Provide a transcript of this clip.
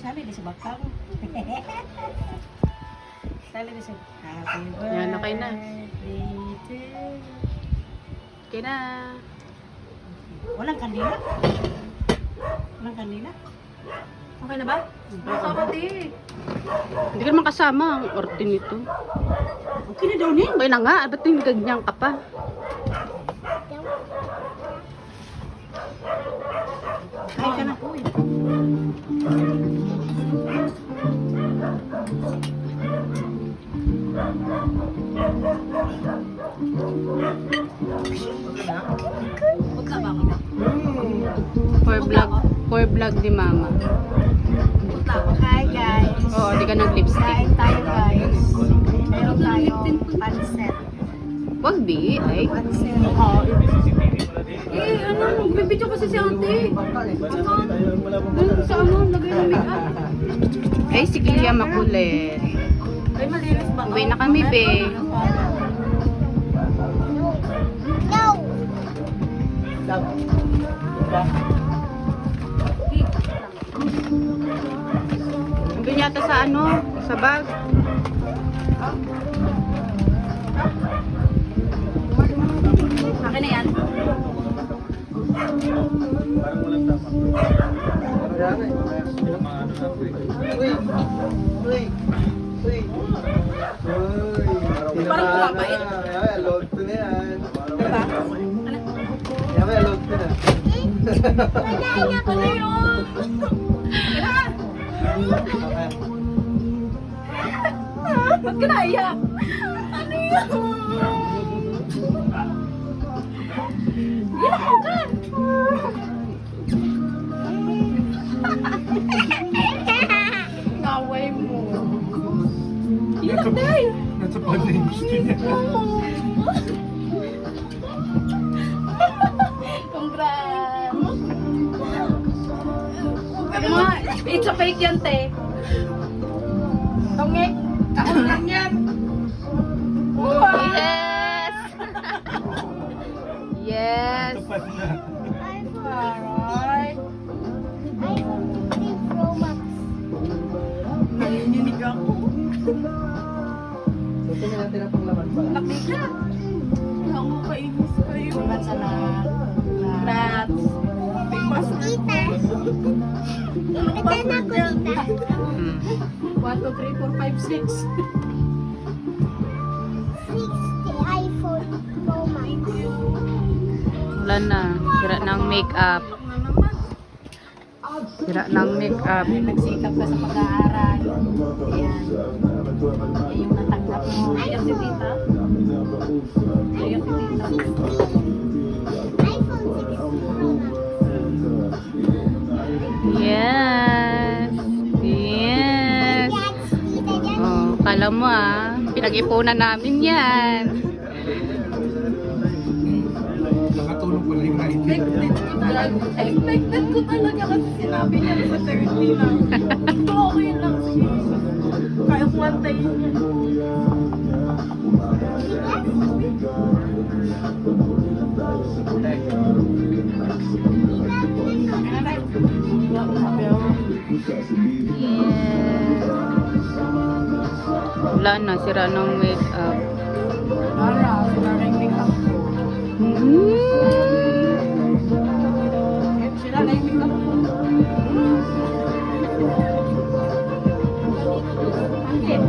Sali di sa bakang. Sali di sa happy birthday. Yan, okay na. to you. Okay na. Walang kandila? Walang kandila? Okay na ba? Masama di. Hindi ka naman kasama ang orte nito. Okay na daw ni. Okay na nga, ba't yung ganyan ka pa? Kain ka na. Magkaba ko. For vlog di mama. Punta ako. Hi guys. Oo, di ka nag-lipstick. Kain tayo guys. Meron tayong pancet. Wag di, ay. Pancet. Eh, ano? Bibidyo kasi si auntie. Dun sa ano, lagay ng make-up. Ay, sige ya, makulit. Ay, malinis ba? Uwi na kami, be. Nandun yata sa ano, sa bag. Akin na yan. Parang pumapait. Load ko na yan. Diba? Yan, load ko na. Ano yun? Ba't ka naiyak? Ano yun? Iyak mo ka! Naway mo. Iyak day! Nasa pag na yung gusto niya. Congrats. Ano nga? It's a fake yan, te. Tongek. Ako lang yan. Yes! Yes! Tapat na. Alright. Nanginginig ako. Gusto niya natin ang panglaman pala. Nakita. Nakakainis kayo. Congrats na. Congrats. Tita. Ito na ko, tita. 1, 2, 3, 4, 5, 6. 60 iPhone Pro Max. Wala na. Sira ng make-up. Sira ng make-up. Nagsikap ka sa pag-aaral. Ayan. Yan yung natanggap mo. Iyak si tita. Iyak si tita. iPhone 6 Pro Max. Yes! Yes! That's tita dyan. Oh, kala mo pinag-ipunan namin yan. Nakatulog pala yung idea. Expected ko talaga kasi sinabi niya sa 30 lang. Okay lang. Kaya kuwantayin niya. Yes! Wala na, sira ng make-up. Ara, maraming make-up ko. Sila na yung make-up ko. Angkit.